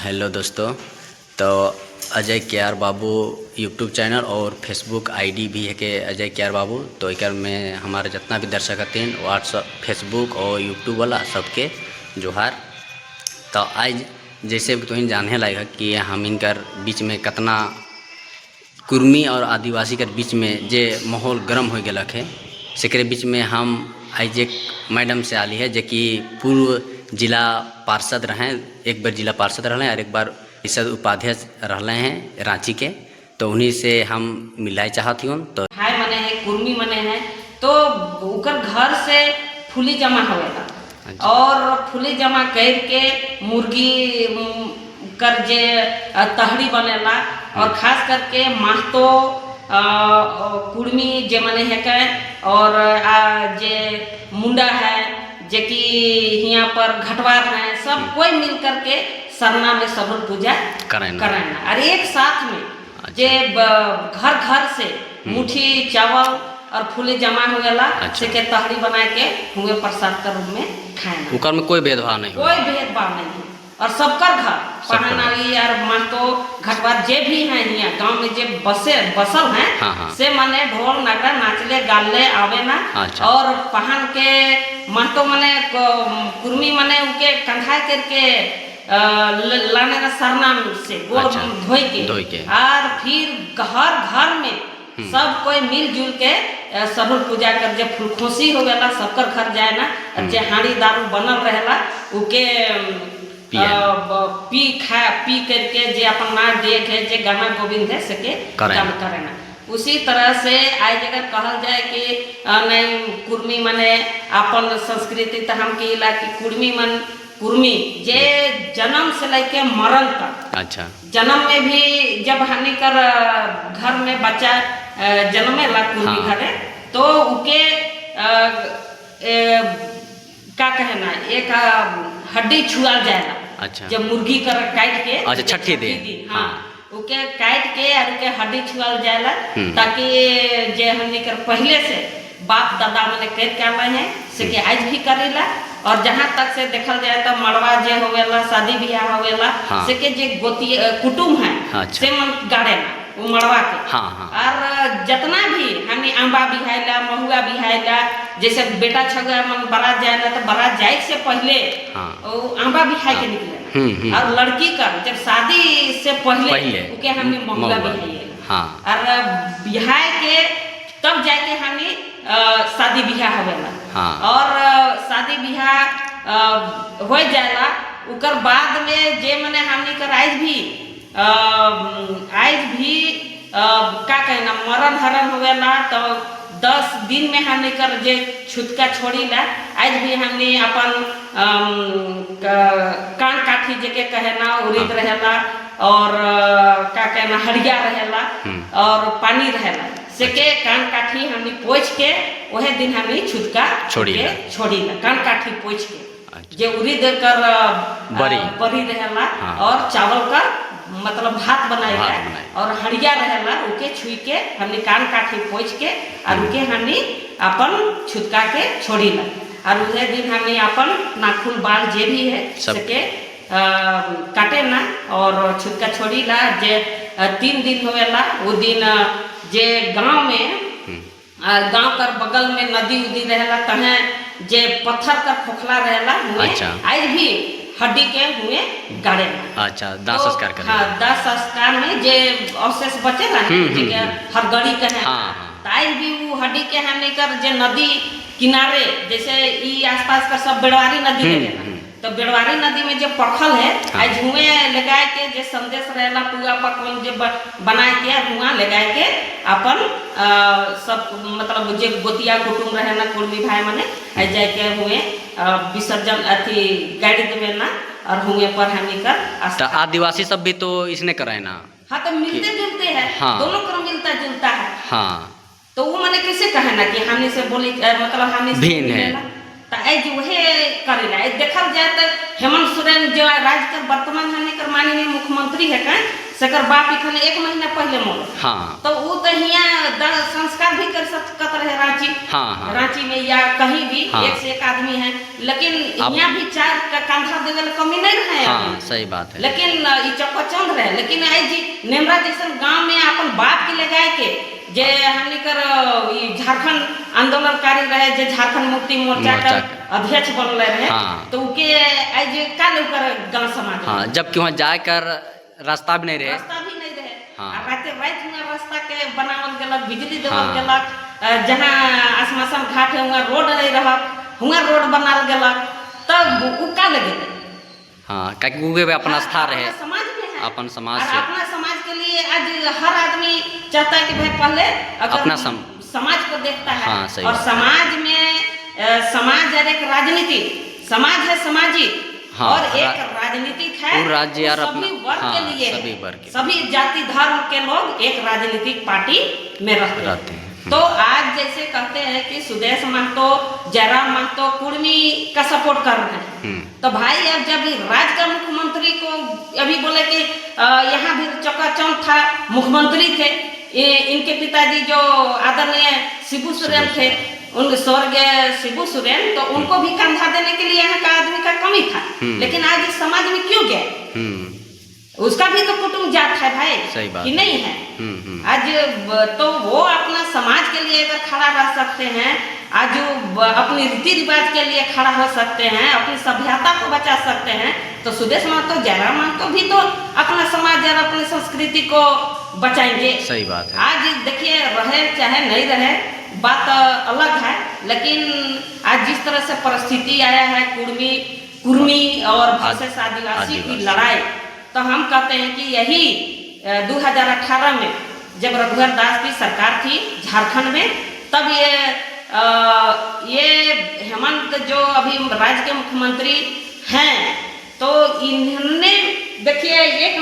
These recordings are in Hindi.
हेलो दोस्तों। तो अजय केआर बाबू यूट्यूब चैनल और फेसबुक आईडी भी है कि अजय केआर बाबू। तो एक में हमारे जितना भी दर्शक हथिन व्हाट्सअप फेसबुक और यूट्यूब वाला सबके जोहार। तो आज जैसे तुम जाने लगा कि हम इनकर बीच में कितना कुर्मी और आदिवासी के बीच में जे माहौल गर्म हो गया है, सेकरे बीच में हम आज एक मैडम से आली है जो कि पूर्व जिला पार्षद रहे, एक बार जिला पार्षद रहे और एक बार परिषद उपाध्यक्ष रहे हैं रांची के। तो उन्हीं से हम मिलाए चाहती हूँ। तो हाय मने है कुर्मी मने है तो उकर घर से फूली जमा होएगा और फूली जमा करके मुर्गी कर जे तहड़ी बनेला और खास करके महतो कुर्मी जे मने है के और जे मुंडा है जे कि यहाँ पर घटवार है, सब कोई मिल करके सरना में सबल पूजा कराना और एक साथ में जे घर घर से मुट्ठी चावल और फूले जमा हो गला से के तहरी बना के हुए प्रसाद के रूप में खाएं। उकर में कोई भेदभाव नहीं, कोई भेदभाव नहीं है और सबकर घर पहनावी और महतो घटवार जे भी हैं यहाँ गांव में जे बसल हैं। हाँ। से मने ढोल नगा नाचले गाले आवे ना। अच्छा। और पहन के महतो मने कुर्मी मने उनके कंधा करके लाने का सरना से गोड़ धोई के और फिर घर घर में सब कोई मिलजुल के सबल पूजा कर जे फूलखोसी हो गला सबकर घर जाए ना, जे हाड़ी दारू बनल रहेला उके पी करके जे अपन माँ देख है जे गाना गोविंद है सके काम करे ना। उसी तरह से आज अगर कहल जाए कि नहीं कुर्मी मने अपन संस्कृति तो हम के इलाके कुर्मी जे जन्म से लेके मरण तक। अच्छा। जन्म में भी जब हनी कर घर में बच्चा जन्मे ला कुर्मी घरे तो उके क्या कहना एक हड्डी छुआ जाएगा। अच्छा। जब मुर्गी कर काट के अच्छा छठी दे हाँ उके काट के और उके हड्डी छुआल जाएला ताकि जे हमनी कर पहले से बाप दादा मने कर के आए हैं से के आज भी करेला। और जहाँ तक से देखल जाए तो मड़वा जे होवेला शादी ब्याह होवेला से के जे गोती कुटुम है। अच्छा। से मन गाड़ेला वो मड़वा के। हाँ। और जितना भी हमें आंबा बिहाइला महुआ बिहाइला जैसे बेटा छगुआ मन बारात जाएला तो बारात जाए से पहले वो आंबा बिहाई के निकले और लड़की का जब शादी से पहले उके हमें महुआ बिहाइला और बिहाय के तब जाके हमें शादी ब्याह होवेला। और शादी ब्याह हो जाएला उकर बाद में जे मने हमनी कर आज भी क्या कहना मरण हरण होवेला तो 10 दिन में हमने कर जे छुटका छोड़ी ला आज भी हमने अपन कान काठी जगह कहना उड़ीद रहेला और क्या कहना हड़िया रहेला और पानी रहेला से के कान काठी हमने पोछ के वह दिन हमने छुटका छोड़ी ला कान काठी पोछ के जे उड़ीद कर बरी रहेला और चावल का मतलब भात बनाएगा और हड़िया रहेला उके छुई के हमने कान काठी पोछ के और उके हमने अपन छुटका के छोड़ी ला और उसे दिन हमने अपन नाखून बाल जे भी है सके काटे ना और छुटका छोड़ी ला। जे 3 दिन होवेला वो दिन जे गांव में गांव कर बगल में नदी उदी रहेला तहे जे पत्थर का खोखला रहेला। अच्छा। आज भी हड्डी के हुए गाड़े। अच्छा। दाह संस्कार करें। हाँ दाह संस्कार में जे अवशेष बचे ना हरगड़ी के हैं। ताई भी वो हड्डी के हमने कर जे नदी किनारे जैसे ई आसपास का सब बेड़वारी नदी है तो बेड़वारी नदी में जो पखल है आज धुएं लगाए के जे संदेश रहेला पूरा पकवान जे बनाए के धुआं लगाए के अपन सब मतलब जे गोतिया कुटुम रहे ना कुर्मी भाई मने आज जाए के हुए विसर्जन अथी गाड़ी देवे ना और हुए पर हमी कर आदिवासी सब भी तो इसने कराए ना। हाँ तो मिलते जुलते हैं। दोनों क्रम मिलता जुलता है। हाँ तो वो मैंने कैसे कहा ना कि हमने से बोली मतलब हमने भिन्न है तो आज वही करेला देखल जाए तो हेमंत सोरेन जो राज्य का वर्तमान हमने कर माननीय मुख्यमंत्री है का सकर बाप इखने 1 महीना पहले मोर। हाँ तो वो तो यहाँ संस्कार भी कर सकत रहे रांची। हाँ रांची में या कहीं भी हाँ। 1 से 1 आदमी है, लेकिन यहाँ भी 4 का कंधा देवे ला कमी नहीं रहे। हाँ सही बात है। लेकिन ये चौपचंद रहे, लेकिन आई जी नेमरा जैसन गांव में अपन बाप के ले जाए के जे हमनी कर झारखंड आंदोलनकारी रहे, जे झारखंड मुक्ति मोर्चा का अध्यक्ष बनले रहे। हाँ। तो उके आज का लेकर गांव समाज। हाँ जबकि वहाँ जाकर रास्ता भी नहीं रहे। रास्ता भी नहीं रहे। हाँ। रात में रास्ता के बनावल गलक, बिजली देवल हाँ। गलक, जहाँ आसमासन घाट है वहाँ रोड नहीं रहा, वहाँ रोड बनाल गलक, तब उ का लगे। हाँ क्योंकि अपना स्था रहे, समाज में है, अपन समाज और से अपना समाज के लिए आज हर आदमी चाहता है कि भाई पहले अगर अपना समाज को देखता है। हाँ, सही और बात। समाज में समाज और एक राजनीति, समाज है सामाजिक। हाँ, और एक राजनीतिक है, और राज्य और सभी अपना वर्ग के हाँ, लिए, सभी वर्ग के सभी जाति धर्म के लोग एक राजनीतिक पार्टी में रहते हैं। तो आज जैसे कहते हैं कि सुदेश महतो, जयराम महतो कुर्मी का सपोर्ट कर रहे हैं, तो भाई अब जब राज्य का मुख्यमंत्री को अभी बोले कि यहाँ भी चकाचौंध था, मुख्यमंत्री थे इनके पिताजी जो आदरणीय शिबू सोरेन थे, उन स्वर्गीय शिबू सोरेन, तो उनको भी कंधा देने के लिए यहाँ का आदमी का कमी था। लेकिन आज इस समाज में क्यों गए? उसका भी तो कुटुंब जात है भाई, सही बात कि नहीं है? आज तो वो अपना समाज के लिए अगर खड़ा रह सकते हैं, आज जो अपनी रीति रिवाज के लिए खड़ा हो सकते हैं, अपनी सभ्यता को बचा सकते हैं, तो सुदेश महतो, जयराम महतो भी तो अपना समाज और अपनी संस्कृति को बचाएंगे। सही बात है। आज देखिए रहे चाहे नहीं रहे बात अलग है, लेकिन आज जिस तरह से परिस्थिति आया है, कुर्मी और विशेष आदिवासी की लड़ाई, तो हम कहते हैं कि यही 2018 में जब रघुवर दास की सरकार थी झारखंड में, तब ये हेमंत जो अभी राज्य के मुख्यमंत्री हैं, तो इन्होंने देखिए 1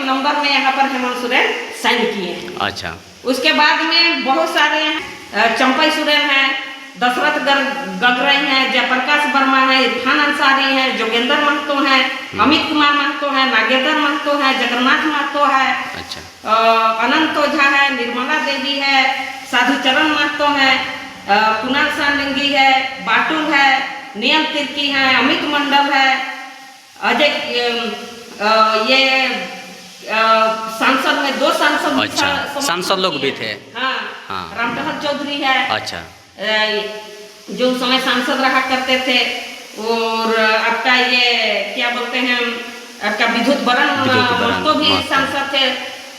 नंबर में यहाँ पर हेमंत सोरेन साइन किए हैं। अच्छा। उसके बाद में बहुत सारे हैं, चंपई सोरेन हैं, दशरथ गगरई हैं, जयप्रकाश वर्मा है, इरफान अंसारी है, जोगेंद्र महतो है, अमित कुमार महतो है, नागेंद्र महतो है, जगन्नाथ महतो है, अच्छा। अनंत ओझा है, निर्मला देवी है, साधुचरण महतो है, कुणाल सांडंगी है, बाटुल है, नियम तिर्की है, अमित मंडल है, अजय ये सांसद में 2 सांसद। अच्छा, सांसद लोग भी थे। हाँ, हाँ। रामटहल चौधरी है। अच्छा। जो उस समय सांसद रहा करते थे, और आपका ये क्या बोलते हैं, आपका विद्युत बरन महतो भी सांसद थे।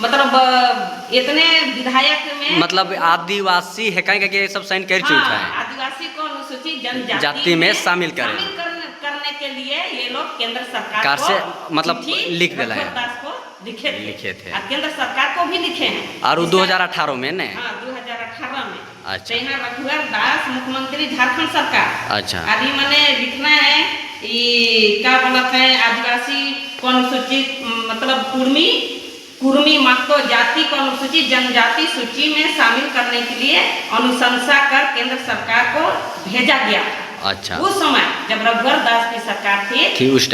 मतलब इतने विधायक में मतलब आदिवासी है कहीं ये सब साइन कर चुका है। आदिवासी को अनुसूचित जनजाति में शामिल करने के लिए ये लोग केंद्र सरकार कार को से मतलब लिख दिला है, दास को लिखे थे। और केंद्र सरकार को भी लिखे हैं। और 2018 में ने। हाँ, 2018 में। अच्छा। यहाँ रघुवर दास मुख्यमंत्री झारखंड सरकार। अच्छा। अभी मैंने लिखना है ये क्या बोलते हैं, आदिवासी को अनुसूचित मतलब कुर्मी महतो जाति को अनुसूचित जनजाति सूची में शामिल करने के लिए अनुशंसा कर केंद्र सरकार को भेजा गया। अच्छा। उस समय जब रघुवर दास की सरकार थी उस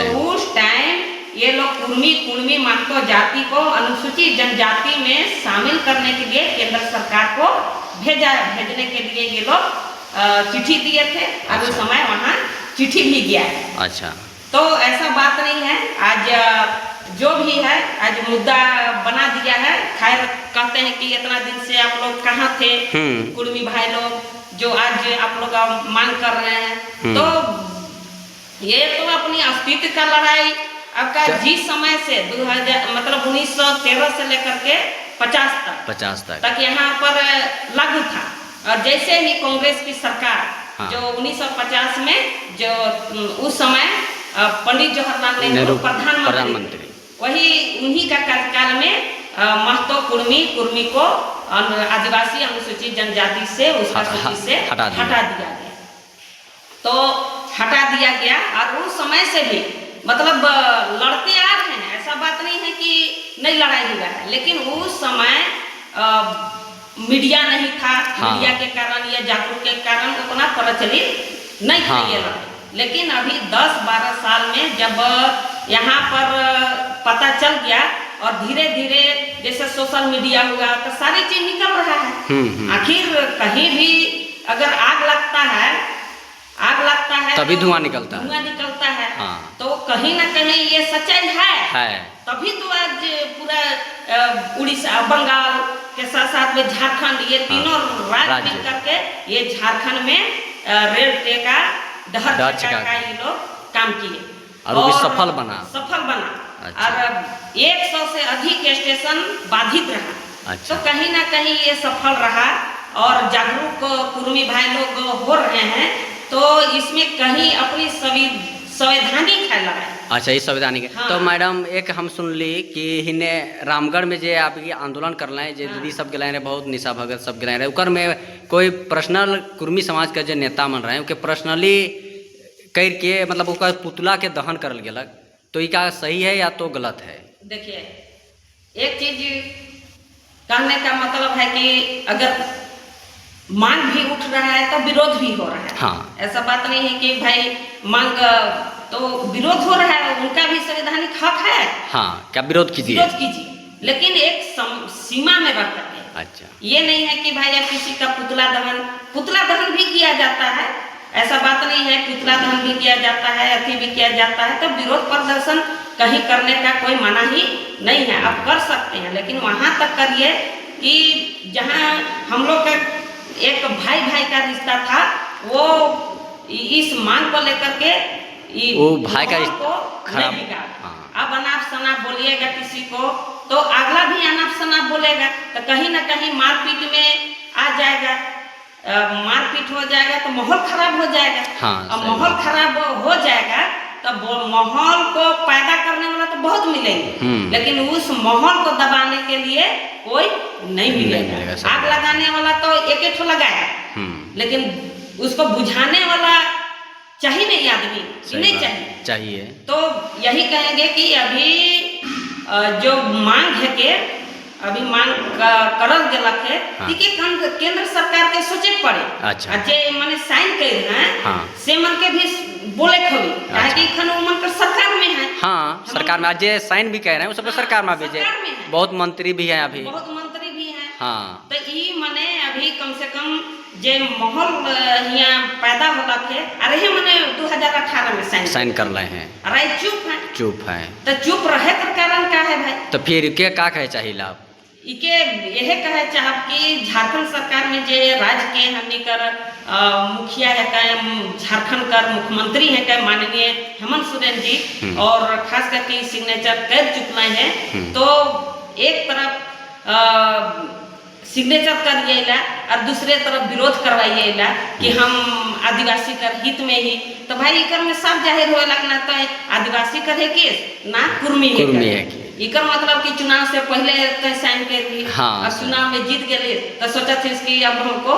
टाइम ये लोग कुर्मी महतो जाति को अनुसूचित जनजाति में शामिल करने के लिए केंद्र सरकार को भेजने के लिए ये लोग चिट्ठी दिए थे। और उस समय वहाँ चिट्ठी भी गया। अच्छा। तो ऐसा बात नहीं है, आज जो भी है आज मुद्दा बना दिया है। खैर कहते हैं कि इतना दिन से आप लोग कहाँ थे कुर्मी भाई लोग, जो आज आप लोग मांग कर रहे हैं। तो ये तो अपनी अस्तित्व का लड़ाई आपका जिस समय से 1913 से लेकर के 50 तक यहाँ पर लागू था। और जैसे ही कांग्रेस की सरकार जो 1950 में जो उस समय पंडित जवाहरलाल नेहरू प्रधानमंत्री, वही उन्हीं का कार्यकाल में महतो कुर्मी को आदिवासी अनुसूचित जनजाति से उसका सूची से हटा दिया गया। तो हटा दिया गया। और उस समय से भी मतलब लड़ते आ रहे हैं, ऐसा बात नहीं है कि नहीं लड़ाई हुआ है, लेकिन उस समय मीडिया नहीं था। मीडिया के कारण या जागरूक के कारण उतना प्रचलित नहीं था ये लड़ाई। लेकिन अभी 10-12 साल में जब यहाँ पर पता चल गया और धीरे धीरे जैसे सोशल मीडिया हुआ तो सारी चीज निकल रहा है। आखिर कहीं भी अगर आग लगता है तभी धुआं निकलता है। हाँ। तो कहीं ना कहीं ये सच्चाई है। तभी तो आज पूरा उड़ीसा बंगाल के साथ साथ में झारखंड ये तीनों राज्य मिल करके ये झारखंड में रेल टे का डहर चक्का का ये लोग काम किए और वो भी सफल बना। अच्छा। और 100 से अधिक स्टेशन बाधित रहा। अच्छा। तो कहीं ना कहीं ये सफल रहा और जागरूक कुर्मी भाई लोग हो रहे हैं, तो इसमें कहीं अपनी संवैधानिक है लगा। अच्छा, ये संवैधानिक। हाँ। तो मैडम एक हम सुन ली कि हिने रामगढ़ में जे आप ये आंदोलन कर रहे हैं, जे दीदी सब गए रहे, बहुत निशा भगत सब गए रहे, उकर में कोई पर्सनल कुर्मी समाज का जो नेता मन रहे हैं उनके पर्सनली करके मतलब उसका पुतला के दहन कर गलक, तो ये क्या सही है या तो गलत है? देखिए, एक चीज कहने का मतलब है कि अगर मांग भी उठ रहा है तो विरोध भी हो रहा है। हाँ। ऐसा बात नहीं है कि भाई मांग तो विरोध हो रहा है, उनका भी संवैधानिक हक है। हाँ, क्या विरोध कीजिए, लेकिन एक सीमा में रख करके। अच्छा, ये नहीं है कि भाई अब किसी का पुतला दहन भी किया जाता है, ऐसा बात नहीं है, पुतला दहन भी किया जाता है, अति भी किया जाता है, तो विरोध प्रदर्शन कहीं करने का कोई मना ही नहीं है, आप कर सकते हैं, लेकिन वहां तक करिए कि जहां हम लोग का एक भाई का रिश्ता था, वो इस मांग को लेकर के वो भाई का रिश्ता खराब। अब अनाप शनाप बोलिएगा किसी को तो अगला भी अनाप शनाप बोलेगा, तो कहीं ना कहीं मारपीट में आ जाएगा, मारपीट हो जाएगा तो माहौल खराब हो जाएगा। हाँ, अब माहौल खराब हो जाएगा तो माहौल को पैदा करने वाला तो बहुत मिलेंगे, लेकिन उस माहौल को दबाने के लिए कोई नहीं मिलेगा। आग लगाने वाला तो एक ठो लगाया, लेकिन उसको बुझाने वाला चाहिए नहीं, आदमी नहीं चाहिए। तो यही कहेंगे कि अभी जो मांग है के अभी मांग करल गलक है। हाँ। केंद्र सरकार के सोचे पड़े। अच्छा। जे माने साइन कर हैं। हाँ। से मन के भी बोले खबी। अच्छा। कि खन मन कर सरकार में है। हाँ, सरकार में आज जे साइन भी कह रहे हैं, वो सब सरकार में भेजे। बहुत मंत्री भी हैं अभी। हाँ। तो ये माने अभी कम से कम जे माहौल यहाँ पैदा होला थे, अरे माने 2018 में साइन कर रहे हैं, अरे चुप है। तो चुप रहे का कारण क्या है भाई? तो फिर के का कहे चाहिए लाभ? इके यह कहे चाहब कि झारखंड सरकार में जे राज्य के हमने कर मुखिया है का, झारखंड का मुख्यमंत्री है का माननीय हेमंत सोरेन जी, और खास करके सिग्नेचर कर चुके हैं। तो एक तरफ सिग्नेचर करिएला और दूसरे तरफ विरोध करवाइएला कि हम आदिवासी कर हित में ही, तो भाई इकर में सब जाहिर होए लगना तो आदिवासी कर है केस ना कुर्मी है के। इकर मतलब कि चुनाव से पहले तय साइन कर ली। हाँ, और चुनाव में जीत गए तो सोचा थे कि अब हमको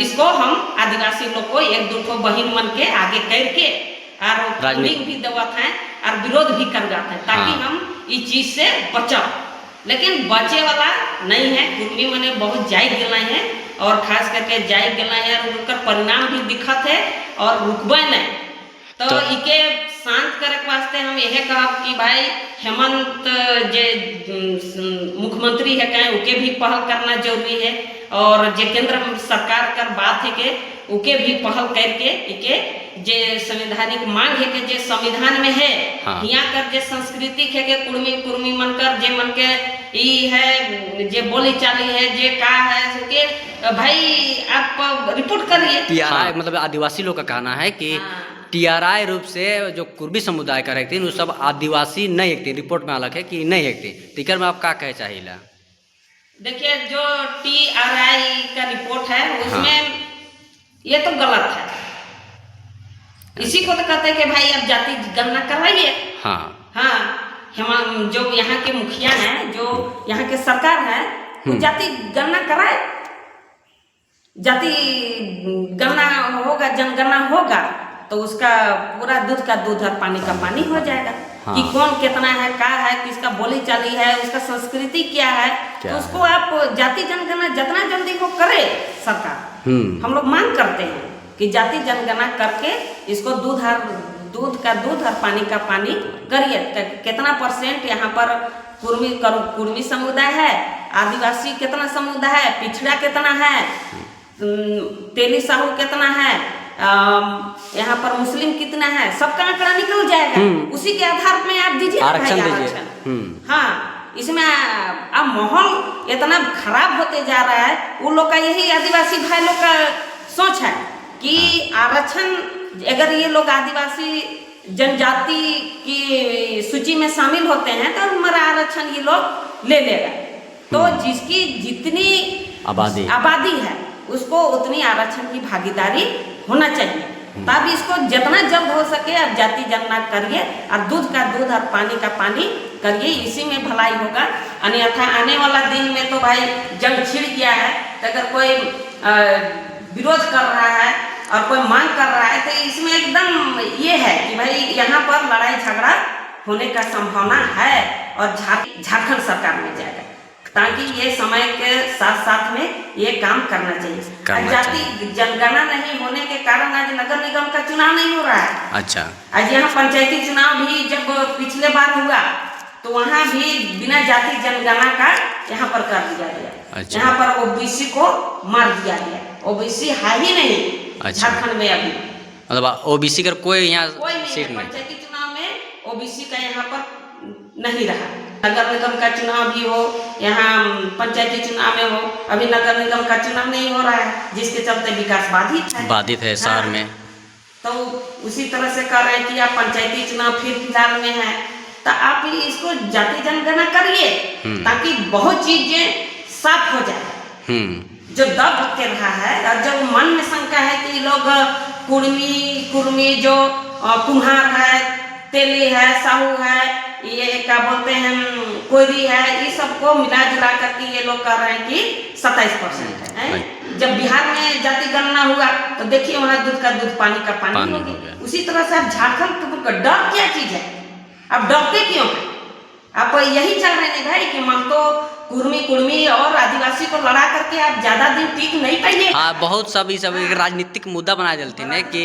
इसको हम आदिवासी लोग को एक दो ठो बहिन मन के आगे करके और फंडिंग भी देवत हैं और विरोध भी कर जाते हैं, ताकि हम इस चीज से बचाओ। लेकिन बचे वाला नहीं है, कुर्मी मने बहुत जायज गए हैं, और खास करके जायज गए हैं, और उनका परिणाम भी दिखत है और रुकबे नहीं। तो इके शांत करे वास्ते हम यह कहब कि भाई हेमंत जे मुख्यमंत्री है कहें उके भी पहल करना जरूरी है, और जे केंद्र सरकार कर बात है के उके भी पहल करके इके जे संवैधानिक मांग है के जे संविधान में है। हाँ। यहाँ कर जे संस्कृति है के कुर्मी मन कर जे मन के ई है जे बोली चाली है जे का है के भाई आप रिपोर्ट करिए। हाँ, मतलब आदिवासी लोग का कहना है कि टीआरआई रूप से जो कुर्मी समुदाय का रखते हैं वो सब आदिवासी नहीं एकते, रिपोर्ट में अलग है कि नहीं एकते, टिकर में आप क्या कहे चाहिए? देखिए, जो टीआरआई का रिपोर्ट है उसमें हाँ। ये तो गलत है। इसी को तो कहते हैं कि भाई अब जाति गणना करवाइए। हाँ, हम जो यहाँ के मुखिया हैं, जो यहाँ के सरकार है, वो जाति गणना कराए, जाति गणना होगा, जनगणना होगा, तो उसका पूरा दूध का दूध और पानी का पानी हो जाएगा। हाँ। कि कौन कितना है, का है, किसका बोली चाली है, उसका संस्कृति क्या है, तो उसको आप जाति जनगणना जितना जल्दी को करे सरकार। हम लोग मांग करते हैं कि जाति जनगणना करके इसको दूध का दूध और पानी का पानी करिए। कितना % यहाँ पर कुर्मी समुदाय है, आदिवासी कितना समुदाय है, पिछड़ा कितना है, तेली साहू कितना है, यहाँ पर मुस्लिम कितना है, सबका आंकड़ा निकल जाएगा। उसी के आधार पे आप दीजिए आरक्षण दीजिए। हाँ, इसमें अब माहौल इतना खराब होते जा रहा है। उन लोग का यही आदिवासी भाई लोग का सोच है कि आरक्षण, अगर ये लोग आदिवासी जनजाति की सूची में शामिल होते हैं तो हमारा आरक्षण ये लोग ले लेगा। तो जिसकी जितनी आबादी है उसको उतनी आरक्षण की भागीदारी होना चाहिए। तब इसको जितना जल्द हो सके आप जाति जनगणना करिए और दूध का दूध और पानी का पानी करिए, इसी में भलाई होगा। अन्यथा आने वाला दिन में तो भाई जंग छिड़ गया है, तो अगर कोई विरोध कर रहा है और कोई मांग कर रहा है तो इसमें एकदम ये है कि भाई यहाँ पर लड़ाई झगड़ा होने का संभावना है और झारखंड सरकार में जाएगा, ताकि ये समय के साथ साथ में ये काम करना चाहिए। जाति जनगणना नहीं होने के कारण आज नगर निगम का चुनाव नहीं हो रहा है। अच्छा, आज यहाँ पंचायती चुनाव भी जब पिछले बार हुआ तो वहाँ भी बिना जाति जनगणना का यहाँ पर कर दिया गया। अच्छा। यहाँ पर ओबीसी को मार दिया गया। ओबीसी है ही नहीं। अच्छा। झारखंड में अभी मतलब ओबीसी का कोई यहाँ सीट नहीं। पंचायती चुनाव में ओबीसी का यहाँ पर नहीं रहा। नगर निगम का चुनाव भी हो, यहाँ पंचायती चुनाव में हो, अभी नगर निगम का चुनाव नहीं हो रहा है, जिसके चलते विकास बाधित है शहर में। तो उसी तरह से कर रहे हैं कि आप पंचायती चुनाव फिर फिलहाल में है, तो आप इसको जाति जनगणना करिए ताकि बहुत चीजें साफ हो जाए। जो दब के रहा है और जब मन में शंका है कि लोग कुर्मी जो कुम्हार है, तेली है, साहू है, ये क्या बोलते हैं कोयरी है, ये सबको मिला जुला करके ये लोग कर रहे हैं कि 27% है। जब बिहार में जाति गणना हुआ तो देखिए वहाँ दूध का दूध पानी का पानी हो गया। उसी तरह से अब झारखंड का डर क्या चीज है, अब डरते क्यों है? आप यही चल रहे हैं भाई कि महतो कुर्मी और आदिवासी को लड़ा करके आप ज्यादा दिन टिक नहीं पाइए। हाँ, बहुत सब एक राजनीतिक मुद्दा बना देते हैं कि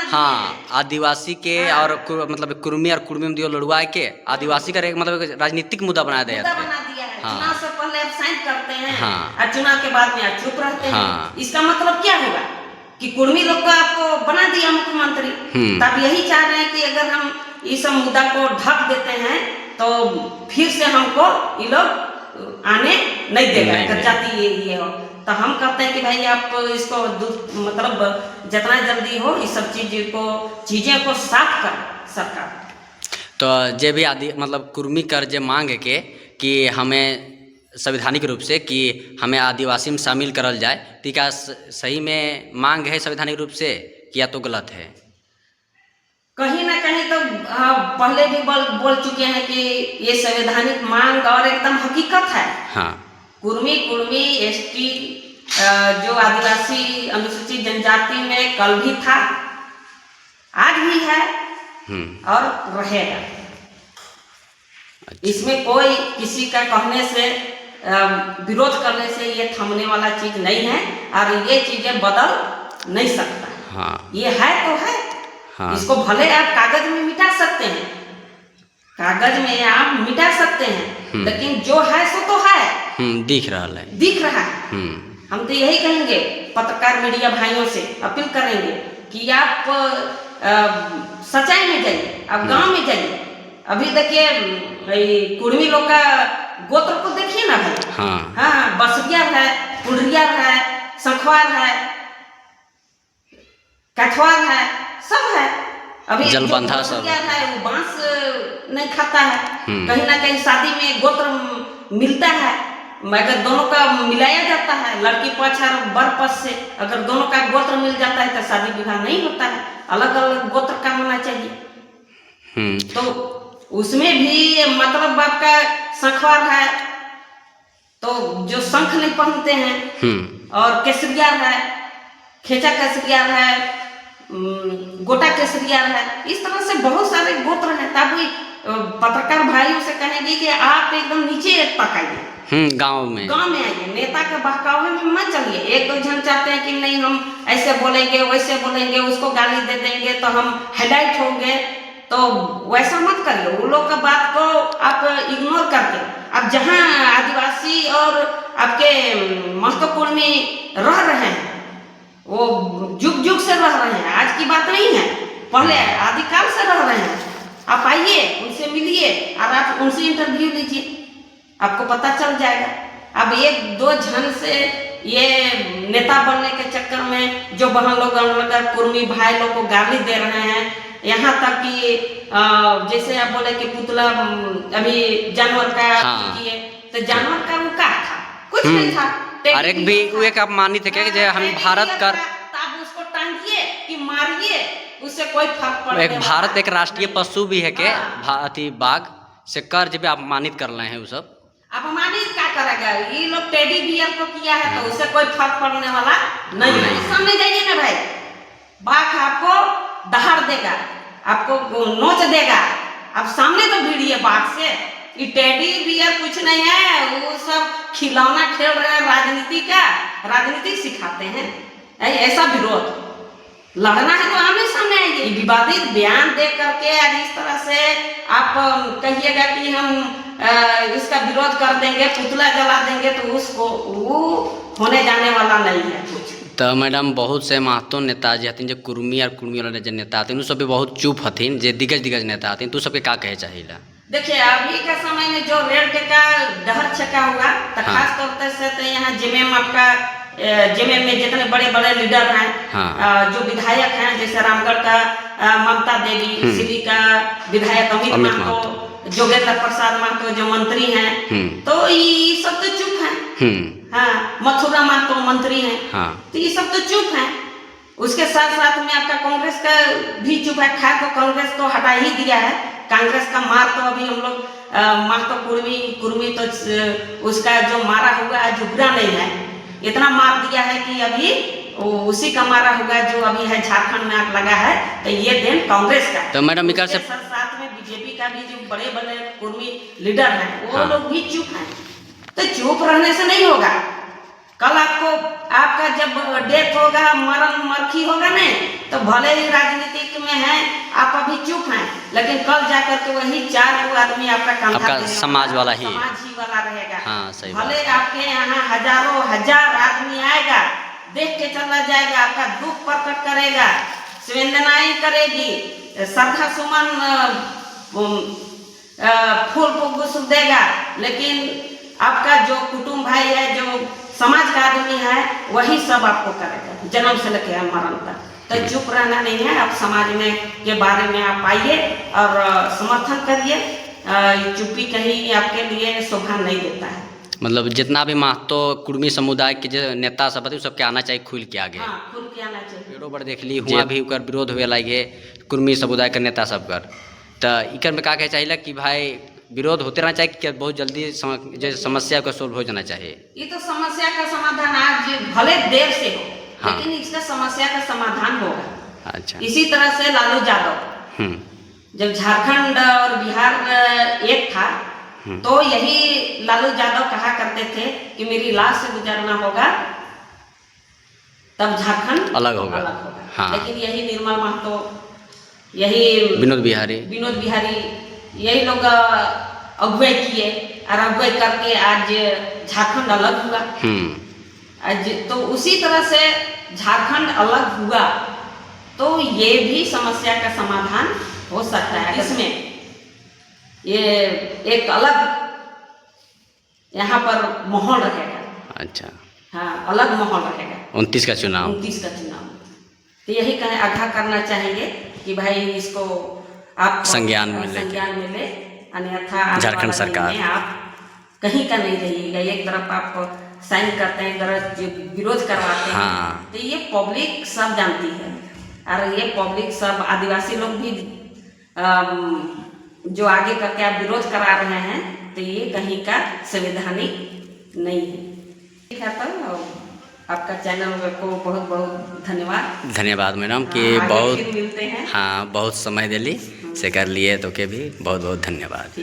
हाँ आदिवासी के और मतलब कुर्मी और कुर्मी में लड़वा के आदिवासी का मतलब राजनीतिक मुद्दा बना दिया है। चुनाव से पहले आप साइन करते हैं। हाँ। और चुनाव के बाद में आप चुप रहते हैं। हाँ। इसका मतलब क्या होगा कि कुर्मी लोग को आपको बना दिया मुख्यमंत्री। तब यही चाह रहे हैं कि अगर हम इस मुद्दा को ढक देते हैं तो फिर से हमको ये लोग आने नहीं देगा, जाति ये हो। तो हम कहते हैं कि भाई आप इसको मतलब जितना जल्दी हो इस सब चीजें को साफ कर सरकार। तो जे भी मतलब कुर्मी कर जे मांग के कि हमें संवैधानिक रूप से कि हमें आदिवासी में शामिल करल जाए, तो क्या सही में मांग है संवैधानिक रूप से या तो गलत है? कहीं ना कहीं तो पहले भी बोल चुके हैं कि ये संवैधानिक मांग और एकदम हकीकत है। हाँ। कुर्मी एसटी जो आदिवासी अनुसूचित जनजाति में कल भी था, आज भी है और रहेगा। अच्छा। इसमें कोई किसी का कहने से विरोध करने से ये थमने वाला चीज नहीं है और ये चीजें बदल नहीं सकता। हाँ। ये है तो है। हाँ। इसको भले आप कागज में मिटा सकते हैं, कागज में आप मिटा सकते हैं, लेकिन जो है सो तो है। दिख रहा है। हम तो यही कहेंगे, पत्रकार मीडिया भाइयों से अपील करेंगे कि आप सच्चाई में जाइए, आप गांव में जाइए। अभी देखिए कुर्मी लोग का गोत्र को देखिए ना भाई। हाँ, बसुरिया है, कुंडरिया है, संखवार है, कठवार है, सब है। अभी जलबंधा सब है, वो बांस नहीं खाता है। कहीं ना कहीं शादी में गोत्र मिलता है, मगर दोनों का मिलाया जाता है, लड़की पक्ष और बर पक्ष से अगर दोनों का गोत्र मिल जाता है तो शादी विवाह नहीं होता है, अलग अलग गोत्र का होना चाहिए। तो उसमें भी मतलब आपका शंखवार है तो जो शंख नहीं पहनते हैं, और केसरिया है, खेचा केसरिया है, गोटा केसरिया है, इस तरह से बहुत सारे गोत्र हैं। तब पत्रकार भाइयों से कहेंगे कि आप एकदम नीचे तक आइए, गांव में आइए, नेता के बहकावे में मत चलिए। एक दो जन चाहते हैं कि नहीं हम ऐसे बोलेंगे वैसे बोलेंगे, उसको गाली दे देंगे तो हम हाईलाइट होंगे, तो वैसा मत करिए। उन लोग का बात को आप इग्नोर करके अब जहाँ आदिवासी और आपके महतो कुर्मी रह रहे हैं, वो जुग जुग से रह रहे हैं, आज की बात नहीं है, पहले आदिकाल से रह रहे हैं। आप आइए, उनसे मिलिए और आप उनसे इंटरव्यू लीजिए, आपको पता चल जाएगा। अब एक दो जन से ये नेता बनने के चक्कर में जो बहन लोग कुर्मी भाई लोग को गाली दे रहे हैं, यहाँ तक कि जैसे आप बोले कि पुतला अभी जानवर का किए, तो जानवर का वो क्या था, कुछ नहीं था। और एक भी वो एक अपमानित है कि हम भारत का, तब उसको टांगिए कि मारिए, उससे कोई फर्क पड़ता एक भारत एक राष्ट्रीय पशु भी है के अति बाघ से कर्ज भी अपमानित कर रहे हैं। वो सब अपमानित क्या करेगा, ये लोग टेडी बियर को किया है तो उससे कोई फर्क पड़ने वाला नहीं है। सामने जाइए ना भाई, बाघ आपको दहाड़ देगा, आपको नोच देगा, आप सामने तो भिड़िए बाघ से। ये टेडी बियर कुछ नहीं है, वो सब खिलौना खेल रहे हैं, राजनीति का राजनीति सिखाते हैं। ऐसा विरोध लड़ना है तो आमने सामने आइए। विवादित बयान दे करके आज इस तरह से आप कहिएगा कि हम इसका विरोध कर देंगे, पुतला जला देंगे, तो उसको वो होने जाने वाला नहीं है कुछ। तो मैडम बहुत से महत्वपूर्ण नेता जी हथिन, जो कुर्मी और कुर्मी वाला जो नेता हथिन, सब भी बहुत चुप हथिन, जो दिग्गज दिग्गज नेता हथिन, तो सबके का कहे चाहिए? देखिए अभी का समय में जो रेल का डहर छका हुआ, तो खास तौर से तो यहाँ जेएमएम आपका जेएमएम में जितने बड़े बड़े लीडर हैं, जो विधायक हैं, जैसे रामगढ़ का ममता देवी, सिली का विधायक अमित महतो, जोगेंद्र प्रसाद महतो जो मंत्री हैं, तो ये सब तो चुप हैं। हाँ, मथुरा महतो मंत्री हैं, तो ये सब तो चुप हैं। उसके साथ साथ में आपका कांग्रेस का भी चुप है। खैर तो कांग्रेस तो हटा ही दिया है, कांग्रेस का मार तो अभी हम लोग महतो कुर्मी तो उसका जो मारा हुआ है झुकरा नहीं है, इतना मार दिया है कि अभी उसी का मारा हुआ जो अभी है झारखंड में आग लगा है, तो ये दिन कांग्रेस का। तो मैडम से साथ में बीजेपी का भी जो बड़े बड़े कुर्मी लीडर हैं, वो लोग भी चुप हैं। तो चुप रहने से नहीं होगा, कल आपका जब डेथ होगा, मरखी होगा नहीं, तो भले ही राजनीतिक में है आप अभी चुप हैं, लेकिन कल जाकर के वही 4 आदमी आपका कंधा समाज वाला ही वाला रहेगा। हाँ, सही भले आपके यहाँ हजारों हजार आदमी आएगा, देख के चला जाएगा, आपका दुख प्रकट करेगा, संवेदनाएं करेगी, श्रद्धा सुमन फूल पुष्प देगा, लेकिन आपका जो कुटुंब भाई है, जो समाज का आदमी है, वही सब आपको करेगा जन्म से लेकर मरण तक। तो चुप रहना नहीं है, आप समाज में के बारे में आप आइए और समर्थन करिए। चुप्पी कहीं आपके लिए शोभा नहीं देता है। मतलब जितना भी महतो कुर्मी समुदाय के जो नेता सब है, सबके आना चाहिए खुल के आगे। हाँ, खुल के आना चाहिए। पेड़ों पर देख ली हुआ भी उकर विरोध हुए लगे कुर्मी समुदाय के नेता सब कर, तो इकर में का कहे चाहिए कि भाई विरोध होते रहना चाहिए कि बहुत जल्दी जो समस्या का सोल्व हो जाना चाहिए? ये तो समस्या का समाधान आज भले देर से हो, लेकिन इसका समस्या का समाधान होगा। अच्छा, इसी तरह से लालू यादव जब झारखंड और बिहार एक था, तो यही लालू यादव कहा करते थे कि मेरी लाश से गुजरना होगा तब झारखंड अलग होगा। हाँ। लेकिन यही निर्मल महतो, यही विनोद बिहारी यही लोग अगुवाई किए और अगुवाई करके आज झारखंड अलग हुआ। आज तो उसी तरह से झारखंड अलग हुआ, तो ये भी समस्या का समाधान हो सकता है। इसमें ये एक अलग यहाँ पर माहौल रहेगा। अच्छा, हाँ, अलग माहौल रहेगा 29 का चुनाव। तो यही कहे आगाह करना चाहिए कि भाई इसको आप संज्ञान मिले, अन्यथा झारखंड सरकार आप कहीं का नहीं रहिएगा। एक तरफ आप साइन करते हैं, एक तरफ विरोध करवाते हैं, तो ये पब्लिक सब जानती है। और ये पब्लिक सब आदिवासी लोग भी जो आगे करके आप विरोध करा रहे हैं, तो ये कहीं का संवैधानिक नहीं है। ठीक है, तो आपका चैनल को बहुत बहुत धन्यवाद मैडम कि बहुत मिलते हैं। हाँ, बहुत समय दिली से कर लिए, तो के भी बहुत बहुत धन्यवाद।